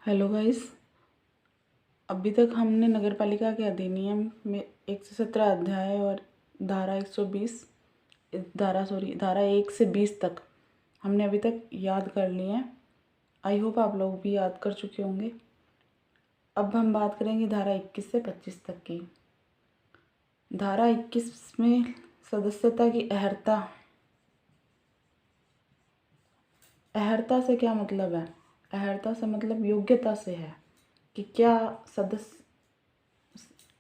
Hello guys. अभी तक हमने नगर पालिका के अधिनियम में 117 अध्याय और धारा 120 धारा 1 से 20 तक हमने अभी तक याद कर लिए हैं। आई होप आप लोग भी याद कर चुके होंगे। अब हम बात करेंगे धारा 21 से 25 तक की। धारा 21 में सदस्यता की अहर्ता से क्या मतलब है? अहर्ता से मतलब योग्यता से है कि क्या सदस्य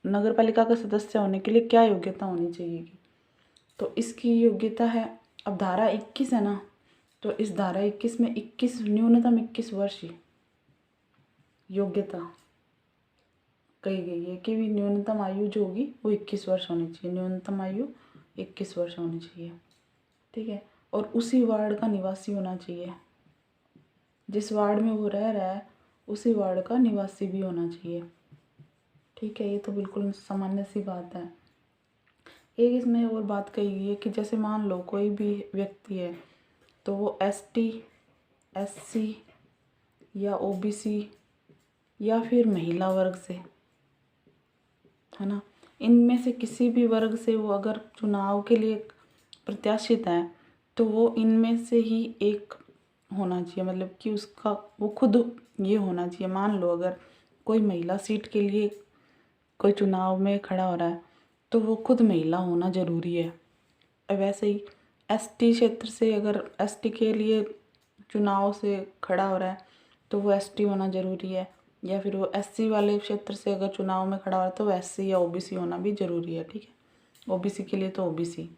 नगर पालिका का सदस्य होने के लिए क्या योग्यता होनी चाहिए। तो इसकी योग्यता है, अब धारा 21 है ना, तो इस धारा 21 में 21 न्यूनतम 21 वर्ष योग्यता कही गई है कि भी न्यूनतम आयु जो होगी वो 21 वर्ष होनी चाहिए। न्यूनतम आयु 21 वर्ष होनी चाहिए, ठीक है। और उसी वार्ड का निवासी होना चाहिए, जिस वार्ड में वो रह रहा है उसी वार्ड का निवासी भी होना चाहिए, ठीक है। ये तो बिल्कुल सामान्य सी बात है। एक इसमें और बात कही गई है कि जैसे मान लो कोई भी व्यक्ति है तो वो एसटी, एससी या ओबीसी या फिर महिला वर्ग से, है ना, इनमें से किसी भी वर्ग से वो अगर चुनाव के लिए प्रत्याशित है तो वो इनमें से ही एक होना चाहिए। मतलब कि उसका वो खुद ये होना चाहिए। मान लो अगर कोई महिला सीट के लिए कोई चुनाव में खड़ा हो रहा है तो वो खुद महिला होना ज़रूरी है। वैसे ही एसटी क्षेत्र से अगर एसटी के लिए चुनाव से खड़ा हो रहा है तो वो एसटी होना ज़रूरी है, या फिर वो एससी वाले क्षेत्र से अगर चुनाव में खड़ा हो रहा है तो वो एससी या ओबीसी होना भी ज़रूरी है, ठीक है। ओबीसी के लिए तो ओबीसी।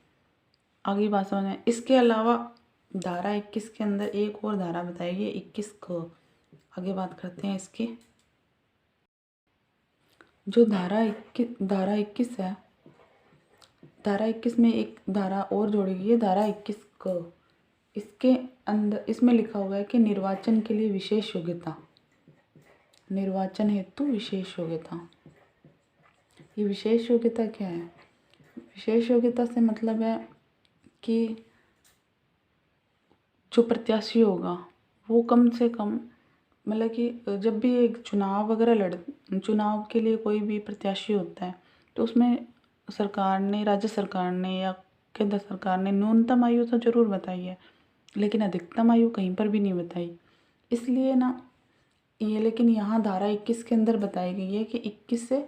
आगे बात समझ में। इसके अलावा धारा 21 के अंदर एक और धारा बताई गई 21 को। आगे बात करते हैं इसकी। जो धारा 21 है, धारा 21 में एक धारा और जोड़ी गई है, धारा 21 को। इसके अंदर इसमें लिखा हुआ है कि निर्वाचन के लिए विशेष योग्यता, निर्वाचन हेतु विशेष योग्यता। ये विशेष योग्यता क्या है? विशेष योग्यता से मतलब है कि जो प्रत्याशी होगा वो कम से कम, मतलब कि जब भी एक चुनाव वगैरह चुनाव के लिए कोई भी प्रत्याशी होता है तो उसमें सरकार ने, राज्य सरकार ने या केंद्र सरकार ने न्यूनतम आयु तो ज़रूर बताई है, लेकिन अधिकतम आयु कहीं पर भी नहीं बताई। इसलिए ना ये, लेकिन यहाँ धारा 21 के अंदर बताई गई है कि 21 से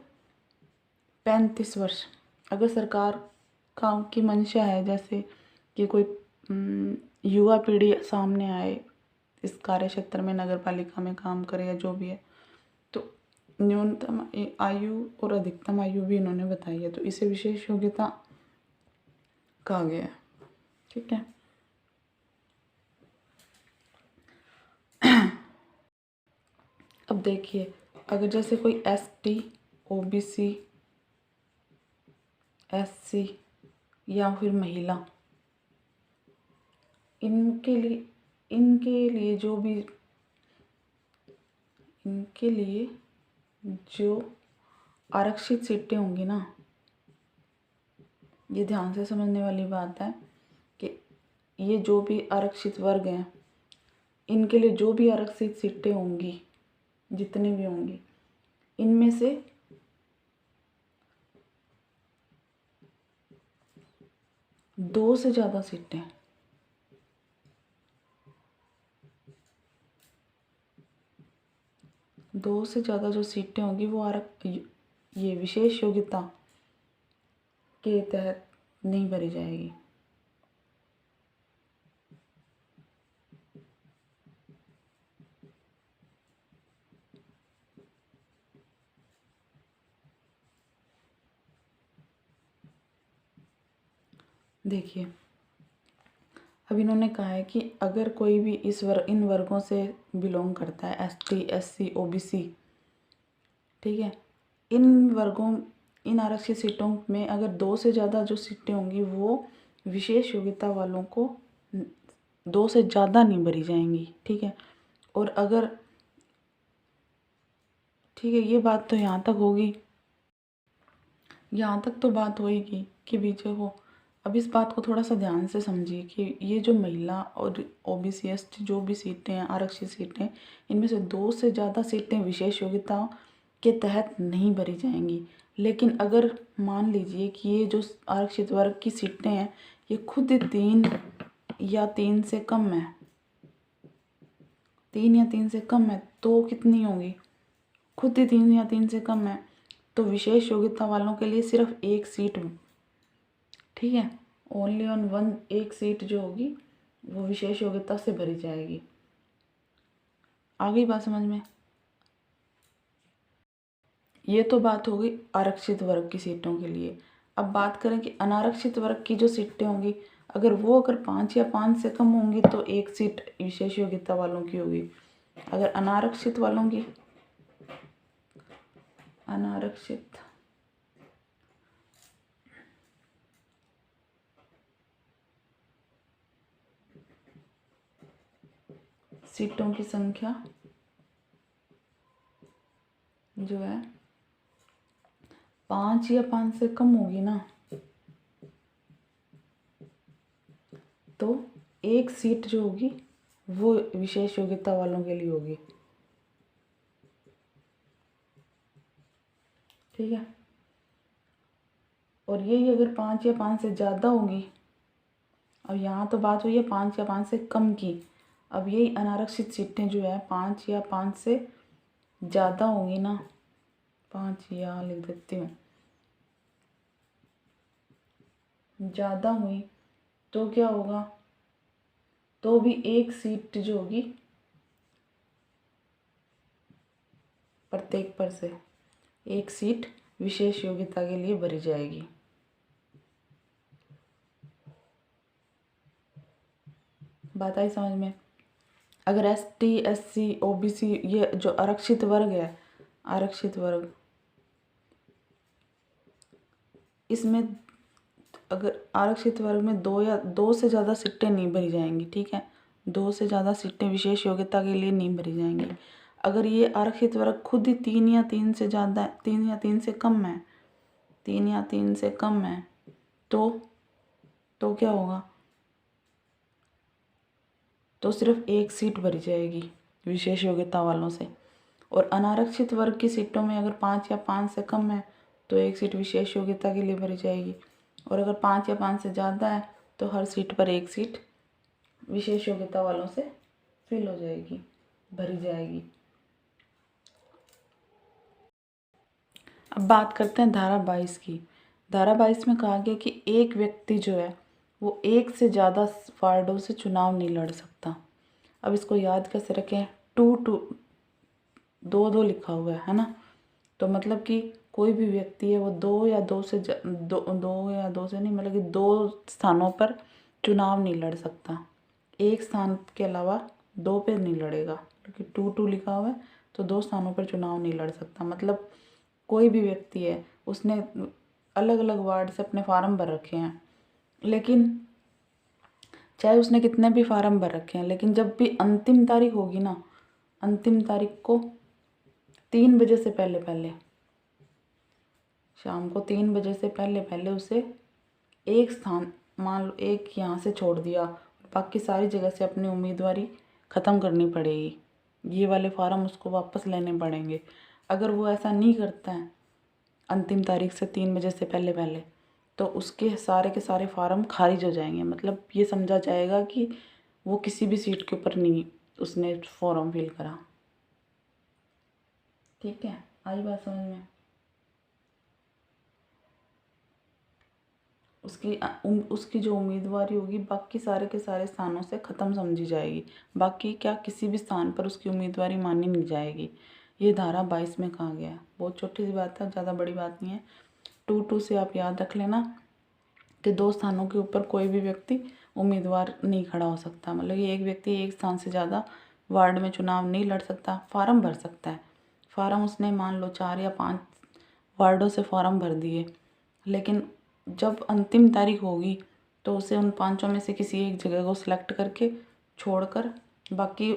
35 वर्ष। अगर सरकार की मंशा है जैसे कि कोई युवा पीढ़ी सामने आए, इस कार्य क्षेत्र में नगर पालिका में काम करे या जो भी है, तो न्यूनतम आयु और अधिकतम आयु भी इन्होंने बताई है, तो इसे विशेष योग्यता कहा गया है, ठीक है। अब देखिए, अगर जैसे कोई एसटी, ओबीसी, एससी या फिर महिला, इनके लिए जो आरक्षित सीटें होंगी ना, ये ध्यान से समझने वाली बात है कि ये जो भी आरक्षित वर्ग हैं इनके लिए जो भी आरक्षित सीटें होंगी, जितने भी होंगी, इनमें से 2 से ज़्यादा सीटें, 2 से ज़्यादा जो सीटें होंगी वो ये विशेष योग्यता के तहत नहीं भरी जाएगी। देखिए, अब इन्होंने कहा है कि अगर कोई भी इन वर्गों से बिलोंग करता है, एसटी, एससी, ओबीसी, ठीक है, इन आरक्षित सीटों में अगर 2 से ज़्यादा जो सीटें होंगी वो विशेष योग्यता वालों को 2 से ज़्यादा नहीं भरी जाएंगी, ठीक है। और अगर, ठीक है, ये बात तो यहाँ तक होगी, यहाँ तक तो बात होगी कि भी जो हो, अब इस बात को थोड़ा सा ध्यान से समझिए कि ये जो महिला और ओबीसी एसटी जो भी सीटें हैं, आरक्षित सीटें, इनमें से 2 से ज़्यादा सीटें विशेष योग्यताओं के तहत नहीं भरी जाएंगी। लेकिन अगर मान लीजिए कि ये जो आरक्षित वर्ग की सीटें हैं ये खुद 3 या 3 से कम है, 3 या 3 से कम है, तो कितनी होगी? खुद ही 3 या 3 से कम है तो विशेष योग्यता वालों के लिए सिर्फ एक सीट, ठीक है, ओनली ऑन वन, एक सीट जो होगी वो विशेष योग्यता से भरी जाएगी। आ गई बात समझ में? ये तो बात हो गई आरक्षित वर्ग की सीटों के लिए। अब बात करें कि अनारक्षित वर्ग की जो सीटें होंगी, अगर 5 या 5 से कम होंगी तो एक सीट विशेष योग्यता वालों की होगी। अगर अनारक्षित वालों की, अनारक्षित सीटों की संख्या जो है 5 या 5 से कम होगी ना, तो एक सीट जो होगी वो विशेष योग्यता वालों के लिए होगी, ठीक है। और यही अगर 5 या 5 से ज़्यादा होगी, अब यहाँ तो बात हुई है 5 या 5 से कम की, अब यही अनारक्षित सीटें जो है 5 या 5 से ज़्यादा होंगी ना, 5 या लिख देती हूँ, ज़्यादा हुई तो क्या होगा? तो भी एक सीट जो होगी प्रत्येक पर से एक सीट विशेष योग्यता के लिए भरी जाएगी। बात आई समझ में? अगर एसटी, एससी, ओबीसी ये जो आरक्षित वर्ग है, आरक्षित वर्ग, इसमें अगर आरक्षित वर्ग में 2 से ज़्यादा सीटें नहीं भरी जाएंगी, ठीक है, 2 से ज़्यादा सीटें विशेष योग्यता के लिए नहीं भरी जाएंगी। अगर ये आरक्षित वर्ग खुद ही 3 या 3 से ज़्यादा, 3 या 3 से कम है, 3 या 3 से कम है, तो क्या होगा? तो सिर्फ एक सीट भरी जाएगी विशेष योग्यता वालों से। और अनारक्षित वर्ग की सीटों में अगर 5 या 5 से कम है तो एक सीट विशेष योग्यता के लिए भरी जाएगी। और अगर 5 या 5 से ज़्यादा है तो हर सीट पर एक सीट विशेष योग्यता वालों से फिल हो जाएगी, भरी जाएगी। अब बात करते हैं धारा 22 की। धारा 22 में कहा गया कि एक व्यक्ति जो है वो एक से ज़्यादा वार्डों से चुनाव नहीं लड़ सकता। अब इसको याद कैसे रखें? 2 लिखा हुआ है ना, तो मतलब कि कोई भी व्यक्ति है वो 2 या 2 से नहीं, मतलब कि 2 स्थानों पर चुनाव नहीं लड़ सकता, एक स्थान के अलावा 2 पे नहीं लड़ेगा, क्योंकि 2 लिखा हुआ है तो 2 स्थानों पर चुनाव नहीं लड़ सकता। मतलब कोई भी व्यक्ति है उसने अलग अलग वार्ड से अपने फार्म भर रखे हैं, लेकिन चाहे उसने कितने भी फार्म भर रखे हैं, लेकिन जब भी अंतिम तारीख होगी ना, अंतिम तारीख को 3 बजे से पहले शाम को 3 बजे से पहले उसे एक स्थान, मान लो एक यहाँ से छोड़ दिया, बाकी सारी जगह से अपनी उम्मीदवारी ख़त्म करनी पड़ेगी, ये वाले फार्म उसको वापस लेने पड़ेंगे। अगर वो ऐसा नहीं करता है अंतिम तारीख से 3 बजे से पहले तो उसके सारे के सारे फार्म खारिज हो जाएंगे। मतलब ये समझा जाएगा कि वो किसी भी सीट के ऊपर नहीं उसने फॉर्म फिल करा, ठीक है। आई बात समझ में? उसकी जो उम्मीदवारी होगी बाकी सारे के सारे स्थानों से ख़त्म समझी जाएगी, बाकी क्या किसी भी स्थान पर उसकी उम्मीदवारी मानी नहीं जाएगी। ये धारा 22 में कहा गया है। बहुत छोटी सी बात है, ज़्यादा बड़ी बात नहीं है। 2 से आप याद रख लेना कि 2 स्थानों के ऊपर कोई भी व्यक्ति उम्मीदवार नहीं खड़ा हो सकता। मतलब कि एक व्यक्ति एक स्थान से ज़्यादा वार्ड में चुनाव नहीं लड़ सकता, फार्म भर सकता है। फार्म उसने मान लो 4 या 5 वार्डों से फार्म भर दिए, लेकिन जब अंतिम तारीख होगी तो उसे उन 5 में से किसी एक जगह को सिलेक्ट करके छोड़कर बाकी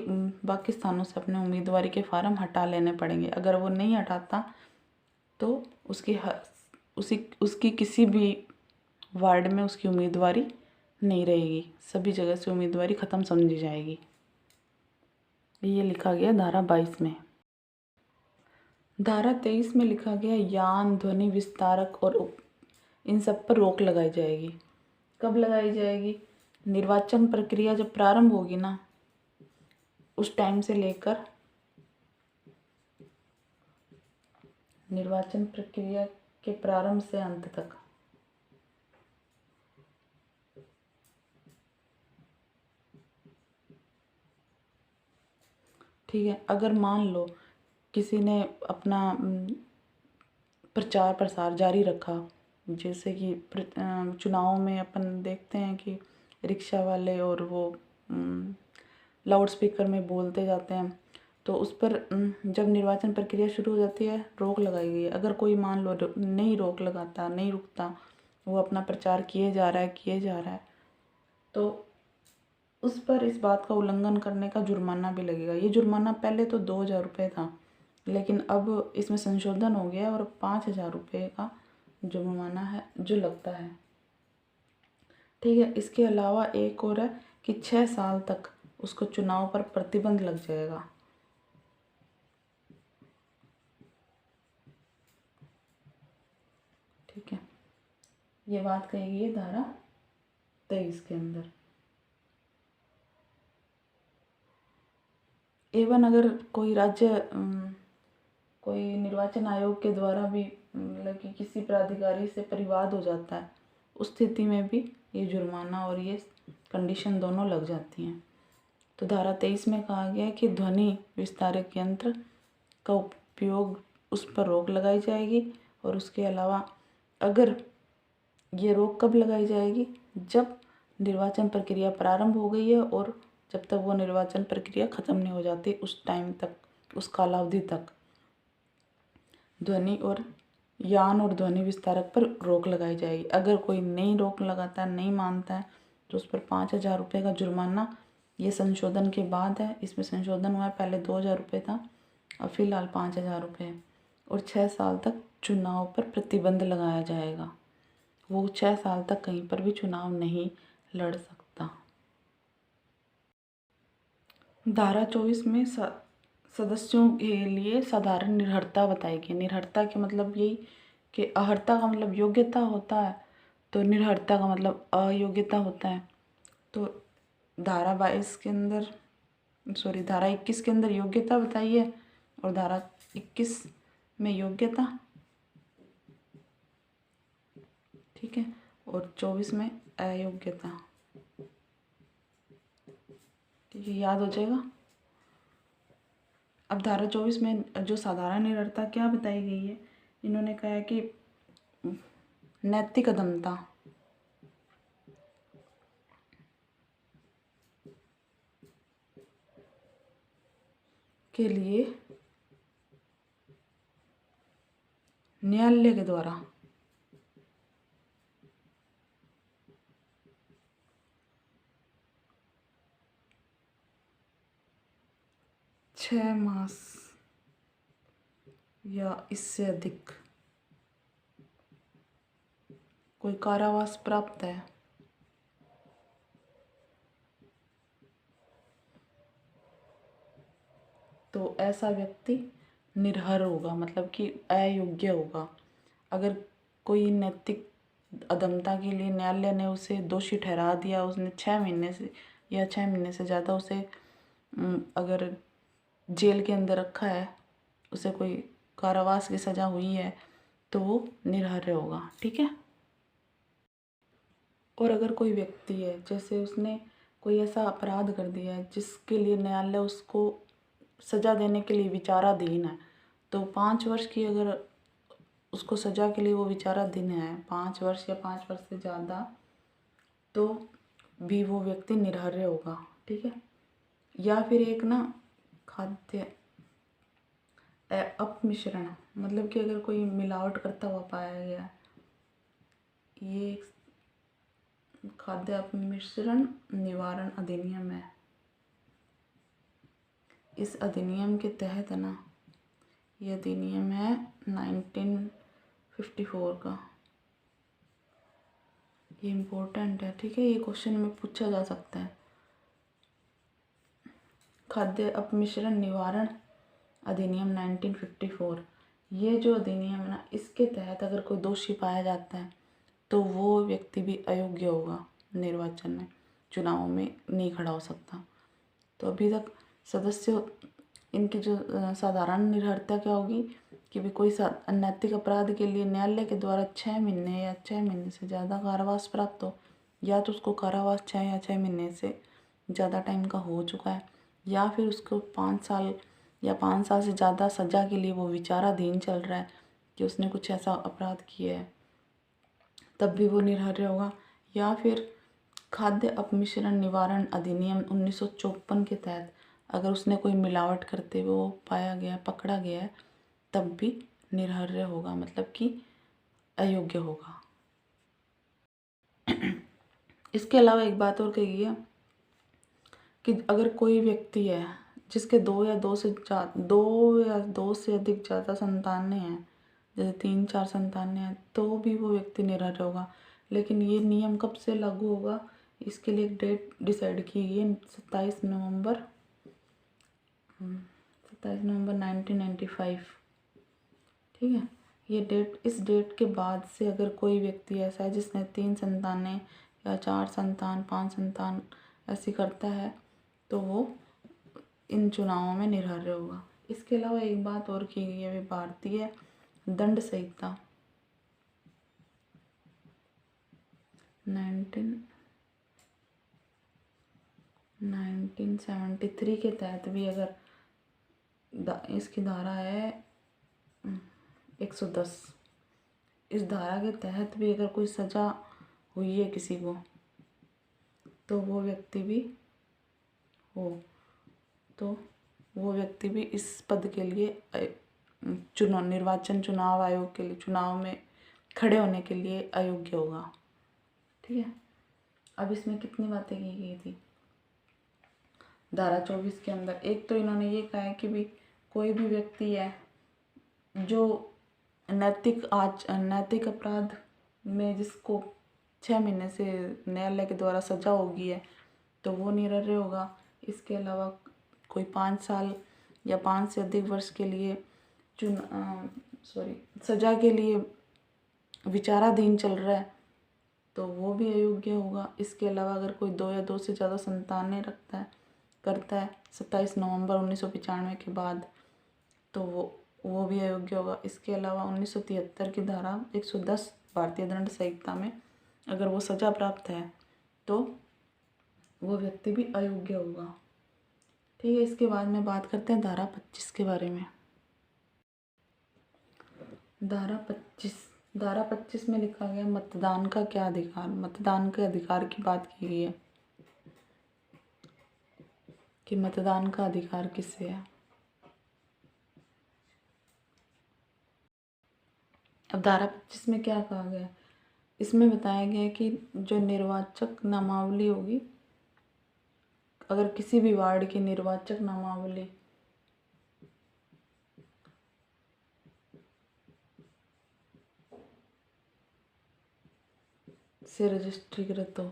स्थानों से अपने उम्मीदवारी के फार्म हटा लेने पड़ेंगे। अगर वो नहीं हटाता तो उसकी किसी भी वार्ड में उसकी उम्मीदवारी नहीं रहेगी, सभी जगह से उम्मीदवारी ख़त्म समझी जाएगी। ये लिखा गया धारा 22 में। धारा 23 में लिखा गया यान, ध्वनि विस्तारक और इन सब पर रोक लगाई जाएगी। कब लगाई जाएगी? निर्वाचन प्रक्रिया जब प्रारंभ होगी ना, उस टाइम से लेकर निर्वाचन प्रक्रिया के प्रारंभ से अंत तक। ठीक है, अगर मान लो किसी ने अपना प्रचार प्रसार जारी रखा, जैसे कि चुनाव में अपन देखते हैं कि रिक्शा वाले और वो लाउड स्पीकर में बोलते जाते हैं, तो उस पर जब निर्वाचन प्रक्रिया शुरू हो जाती है रोक लगाई गई है। अगर कोई मान लो नहीं रोक लगाता, नहीं रुकता, वो अपना प्रचार किए जा रहा है, तो उस पर इस बात का उल्लंघन करने का जुर्माना भी लगेगा। ये जुर्माना पहले तो 2,000 रुपये था, लेकिन अब इसमें संशोधन हो गया और 5,000 रुपये का जुर्माना है जो लगता है। ठीक है, इसके अलावा एक और है कि 6 साल तक उसको चुनाव पर प्रतिबंध लग जाएगा। ठीक है, ये बात कही गई है धारा 23 के अंदर। एवं अगर कोई राज्य कोई निर्वाचन आयोग के द्वारा भी मतलब कि किसी प्राधिकारी से परिवाद हो जाता है, उस स्थिति में भी ये जुर्माना और ये कंडीशन दोनों लग जाती हैं। तो धारा 23 में कहा गया है कि ध्वनि विस्तारक यंत्र का उपयोग, उस पर रोक लगाई जाएगी। और उसके अलावा अगर ये रोक कब लगाई जाएगी? जब निर्वाचन प्रक्रिया प्रारंभ हो गई है और जब तक वो निर्वाचन प्रक्रिया ख़त्म नहीं हो जाती, उस टाइम तक, उस कालावधि तक ध्वनि और यान और ध्वनि विस्तारक पर रोक लगाई जाएगी। अगर कोई नहीं रोक लगाता, नहीं मानता है, तो उस पर 5,000 रुपये का जुर्माना, ये संशोधन के बाद है, इसमें संशोधन हुआ है, पहले 2,000 रुपये था, और फिलहाल 5,000 रुपये। और 6 साल तक चुनाव पर प्रतिबंध लगाया जाएगा। वो 6 साल तक कहीं पर भी चुनाव नहीं लड़ सकता। धारा 24 में सदस्यों के लिए साधारण निरर्हता बताई गई। निरर्हता के मतलब यही कि अर्हता का मतलब योग्यता होता है, तो निरर्हता का मतलब अयोग्यता होता है। तो धारा 22 के अंदर धारा 21 के अंदर योग्यता बताई है और धारा 21 में योग्यता, ठीक है, और 24 में अयोग्यता। ठीक है, याद हो जाएगा। अब धारा 24 में जो साधारण निरर्हता क्या बताई गई है, इन्होंने कहा है कि नैतिक अदमता के लिए न्यायालय के द्वारा छः मास या इससे अधिक कोई कारावास प्राप्त है, तो ऐसा व्यक्ति निरर्ह होगा, मतलब कि अयोग्य होगा। अगर कोई नैतिक अदमता के लिए न्यायालय ने उसे दोषी ठहरा दिया, उसने 6 महीने से या 6 महीने से ज़्यादा उसे अगर जेल के अंदर रखा है, उसे कोई कारावास की सज़ा हुई है, तो वो निरर्ह होगा। ठीक है। और अगर कोई व्यक्ति है, जैसे उसने कोई ऐसा अपराध कर दिया है जिसके लिए न्यायालय उसको सज़ा देने के लिए विचाराधीन है, तो 5 वर्ष की अगर उसको सज़ा के लिए वो विचाराधीन है, 5 वर्ष या 5 वर्ष से ज़्यादा, तो भी वो व्यक्ति निरर्ह होगा। ठीक है। या फिर एक ना खाद्य अपमिश्रण, मतलब कि अगर कोई मिलावट करता हुआ पाया गया, ये खाद्य अपमिश्रण निवारण अधिनियम है। इस अधिनियम के तहत ना, ये अधिनियम है 1954 का। ये इम्पोर्टेंट है, ठीक है, ये क्वेश्चन में पूछा जा सकता है। खाद्य अपमिश्रण निवारण अधिनियम 1954, ये जो अधिनियम है ना, इसके तहत अगर कोई दोषी पाया जाता है तो वो व्यक्ति भी अयोग्य होगा, निर्वाचन में, चुनावों में नहीं खड़ा हो सकता। तो अभी तक सदस्य, इनकी जो साधारण निर्भरता क्या होगी कि भी कोई अनैतिक अपराध के लिए न्यायालय के द्वारा 6 महीने या 6 महीने से ज़्यादा कारावास प्राप्त हो, या तो उसको कारावास 6 या 6 महीने से ज़्यादा टाइम का हो चुका है, या फिर उसको 5 साल या 5 साल से ज़्यादा सज़ा के लिए वो विचाराधीन चल रहा है कि उसने कुछ ऐसा अपराध किया है, तब भी वो निर्हर्य होगा। या फिर खाद्य अपमिश्रण निवारण अधिनियम 1954 के तहत अगर उसने कोई मिलावट करते हुए वो पाया गया, पकड़ा गया है, तब भी निर्हर्य होगा, मतलब कि अयोग्य होगा। इसके अलावा एक बात और कही है कि अगर कोई व्यक्ति है जिसके दो या दो से अधिक ज़्यादा संतानें हैं, जैसे 3-4 संतानें हैं, तो भी वो व्यक्ति निर्हर्य होगा। लेकिन ये नियम कब से लागू होगा, इसके लिए एक डेट डिसाइड की गई है, 27 नवंबर 1995, ठीक है। ये डेट, इस डेट के बाद से अगर कोई व्यक्ति ऐसा है जिसने 3 संतानें या 4 संतान, 5 संतान ऐसी करता है, तो वो इन चुनावों में निर्हर्य होगा। इसके अलावा एक बात और की गई है, भारतीय दंड संहिता 1973 के तहत भी अगर इसकी धारा है 110, इस धारा के तहत भी अगर कोई सज़ा हुई है किसी को, तो वो व्यक्ति भी तो वो व्यक्ति भी इस पद के लिए चुनाव आयोग के लिए चुनाव में खड़े होने के लिए अयोग्य होगा, ठीक है। अब इसमें कितनी बातें की गई थी धारा 24 के अंदर। एक तो इन्होंने ये कहा है कि भी कोई भी व्यक्ति है जो नैतिक अपराध में जिसको 6 महीने से न्यायालय के द्वारा सजा होगी है, तो वो निर्हर्य होगा। इसके अलावा कोई 5 साल या 5 से अधिक वर्ष के लिए सजा के लिए विचाराधीन चल रहा है, तो वो भी अयोग्य होगा। इसके अलावा अगर कोई 2 या 2 से ज़्यादा संतानें करता है 27 नवंबर 1995 के बाद, तो वो भी अयोग्य होगा। इसके अलावा 1973 की धारा 110 भारतीय दंड संहिता में अगर वो सज़ा प्राप्त है, तो वो व्यक्ति भी अयोग्य होगा, ठीक है। इसके बाद में बात करते हैं धारा 25 के बारे में। धारा 25 में लिखा गया मतदान का क्या अधिकार, मतदान के अधिकार की बात की गई है कि मतदान का अधिकार किससे है। अब धारा 25 में क्या कहा गया है, इसमें बताया गया है कि जो निर्वाचक नामावली होगी, अगर किसी भी वार्ड की निर्वाचक नामावली से रजिस्ट्रीकृत हो,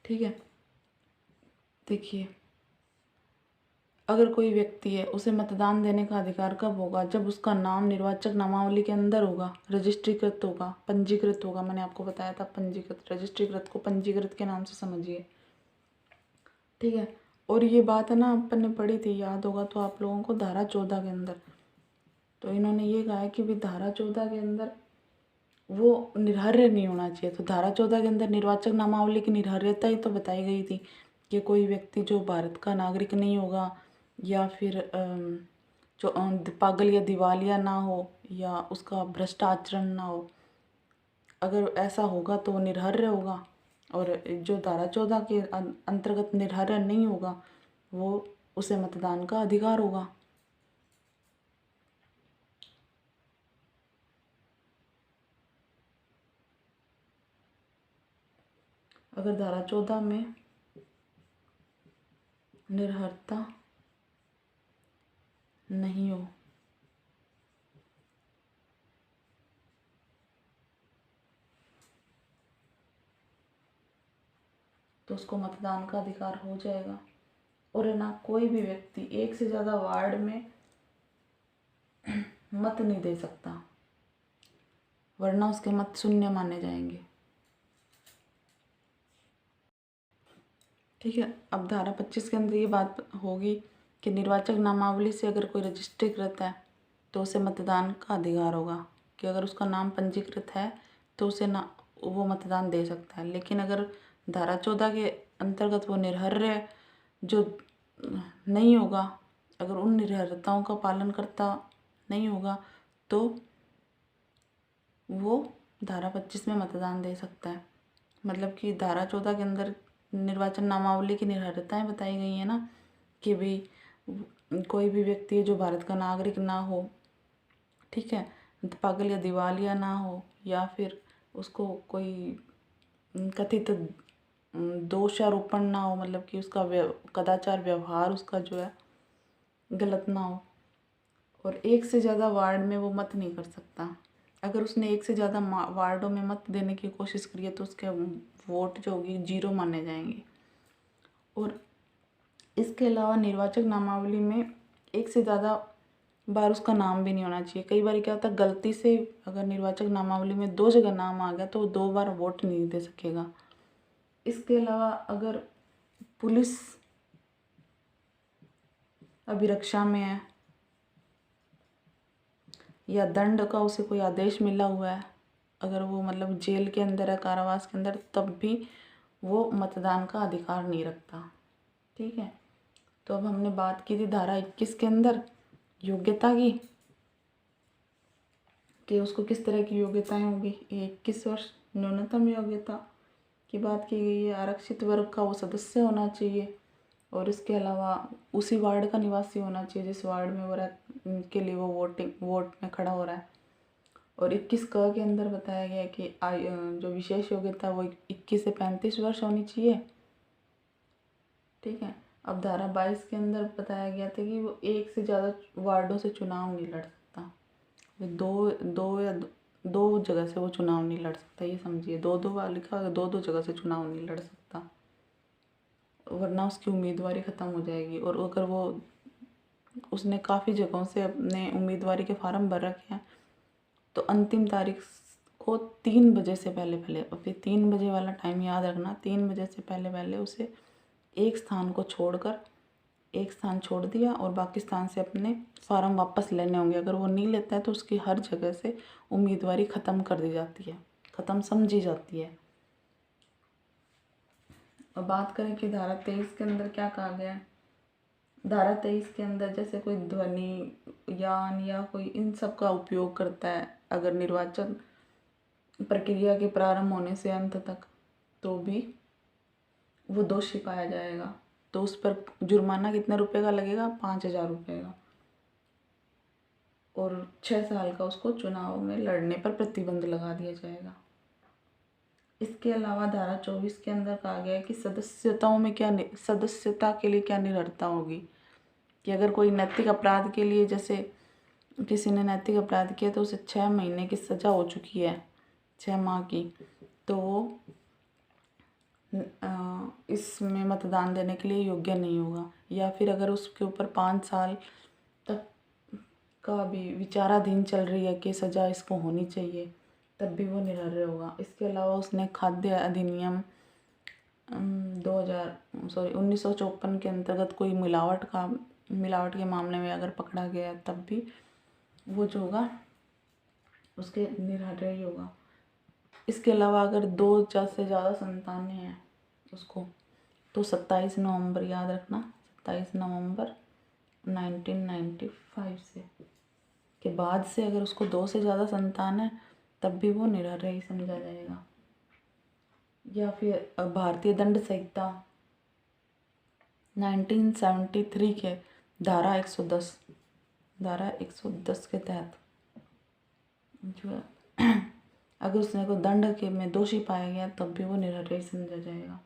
ठीक है। देखिए, अगर कोई व्यक्ति है उसे मतदान देने का अधिकार कब होगा, जब उसका नाम निर्वाचक नामावली के अंदर होगा, रजिस्ट्रीकृत होगा, पंजीकृत होगा। मैंने आपको बताया था पंजीकृत, रजिस्ट्रीकृत को पंजीकृत के नाम से समझिए, ठीक है। और ये बात है ना अपन ने पढ़ी थी, याद होगा तो आप लोगों को, धारा 14 के अंदर। तो इन्होंने ये कहा है कि भी धारा 14 के अंदर वो निर्हर्य नहीं होना चाहिए। तो धारा 14 के अंदर निर्वाचक नामावली की निर्हर्यता ही तो बताई गई थी कि कोई व्यक्ति जो भारत का नागरिक नहीं होगा, या फिर जो पागल या दिवालिया ना हो, या उसका भ्रष्ट आचरण ना हो, अगर ऐसा होगा तो वो निर्हर्य होगा। और जो धारा 14 के अंतर्गत निर्हर्य नहीं होगा, वो उसे मतदान का अधिकार होगा। अगर धारा 14 में निर्हरता नहीं हो, तो उसको मतदान का अधिकार हो जाएगा। और है ना, कोई भी व्यक्ति एक से ज़्यादा वार्ड में मत नहीं दे सकता, वरना उसके मत शून्य माने जाएंगे। ठीक है। अब धारा 25 के अंदर ये बात होगी कि निर्वाचक नामावली से अगर कोई रजिस्ट्रीकृत है तो उसे मतदान का अधिकार होगा, कि अगर उसका नाम पंजीकृत है तो उसे ना वो मतदान दे सकता है। लेकिन अगर धारा 14 के अंतर्गत वो निर्हर्य जो नहीं होगा, अगर उन निर्हर्यताओं का पालन करता नहीं होगा तो वो धारा 25 में मतदान दे सकता है। मतलब कि धारा 14 के अंदर निर्वाचन नामावली की निर्धारिताएं बताई गई हैं ना, कि भाई कोई भी व्यक्ति जो भारत का नागरिक ना हो, ठीक है, पागल या दिवालिया ना हो, या फिर उसको कोई कथित दोषारोपण ना हो, मतलब कि उसका कदाचार व्यवहार उसका जो है गलत ना हो, और एक से ज़्यादा वार्ड में वो मत नहीं कर सकता। अगर उसने एक से ज़्यादा वार्डों में मत देने की कोशिश करी है तो उसके वोट जो होगी 0 माने जाएंगे। और इसके अलावा निर्वाचक नामावली में एक से ज़्यादा बार उसका नाम भी नहीं होना चाहिए। कई बार क्या होता है, गलती से अगर निर्वाचक नामावली में 2 जगह नाम आ गया तो वो 2 बार वोट नहीं दे सकेगा। इसके अलावा अगर पुलिस अभिरक्षा में है या दंड का उसे कोई आदेश मिला हुआ है, अगर वो मतलब जेल के अंदर है, कारावास के अंदर, तब भी वो मतदान का अधिकार नहीं रखता। ठीक है। तो अब हमने बात की थी धारा 21 के अंदर योग्यता की, कि उसको किस तरह की योग्यताएं होगी। 21 वर्ष न्यूनतम योग्यता की बात की गई है। आरक्षित वर्ग का वो सदस्य होना चाहिए, और इसके अलावा उसी वार्ड का निवासी होना चाहिए जिस वार्ड में वो के लिए वो वोट में खड़ा हो रहा है। और 21 क के अंदर बताया गया है कि जो विशेष योग्यता वो 21 से 35 वर्ष होनी चाहिए। ठीक है। अब धारा 22 के अंदर बताया गया था कि वो एक से ज़्यादा वार्डों से चुनाव नहीं लड़ सकता। दो जगह से वो चुनाव नहीं लड़ सकता, ये समझिए। दो लिखा है, दो जगह से चुनाव नहीं लड़ सकता, वरना उसकी उम्मीदवारी ख़त्म हो जाएगी। और अगर वो उसने काफ़ी जगहों से अपने उम्मीदवारी के फार्म भर रखे हैं तो अंतिम तारीख को 3 बजे से पहले और फिर 3 बजे वाला टाइम याद रखना, 3 बजे से पहले उसे एक स्थान को छोड़कर एक स्थान छोड़ दिया और बाकी स्थान से अपने फार्म वापस लेने होंगे। अगर वो नहीं लेता है तो उसकी हर जगह से उम्मीदवारी ख़त्म कर दी जाती है, ख़त्म समझी जाती है। और बात करें कि धारा 23 के अंदर क्या कहा गया है। धारा 23 के अंदर जैसे कोई ध्वनि यान या कोई इन सब का उपयोग करता है अगर निर्वाचन प्रक्रिया के प्रारंभ होने से अंत तक, तो भी वो दोषी पाया जाएगा। तो उस पर जुर्माना कितने रुपए का लगेगा? 5,000 रुपये का, और 6 साल का उसको चुनाव में लड़ने पर प्रतिबंध लगा दिया जाएगा। इसके अलावा धारा 24 के अंदर कहा गया है कि सदस्यता के लिए क्या निर्भरता होगी, कि अगर कोई नैतिक अपराध के लिए, जैसे किसी ने नैतिक अपराध किया तो उसे 6 महीने की सज़ा हो चुकी है, 6 माह की, तो वो इसमें मतदान देने के लिए योग्य नहीं होगा। या फिर अगर उसके ऊपर 5 साल तक का भी विचाराधीन चल रही है कि सज़ा इसको होनी चाहिए, तब भी वो निरर्य होगा। इसके अलावा उसने खाद्य अधिनियम 1954 के अंतर्गत कोई मिलावट के मामले में अगर पकड़ा गया है तब भी वो जो होगा उसके निरर्य ही होगा। इसके अलावा अगर 2 से ज़्यादा संतानें हैं उसको, तो 27 नवंबर, याद रखना, 27 नवंबर 1995 से के बाद से अगर उसको 2 से ज़्यादा संतान है तब भी वो निरर्य ही समझा जाएगा। या फिर भारतीय दंड संहिता 1973 के धारा 110 के तहत जो है अगर उसने को दंड के में दोषी पाया गया तब भी वो निरर्य ही समझा जाएगा।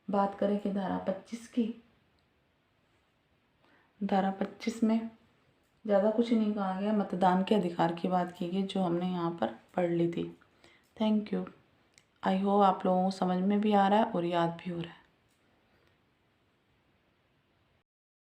बात करें कि धारा 25 की, धारा 25 में ज़्यादा कुछ नहीं कहा गया, मतदान के अधिकार की बात की गई जो हमने यहाँ पर पढ़ ली थी। Thank you. आई होप आप लोगों को समझ में भी आ रहा है और याद भी हो रहा है।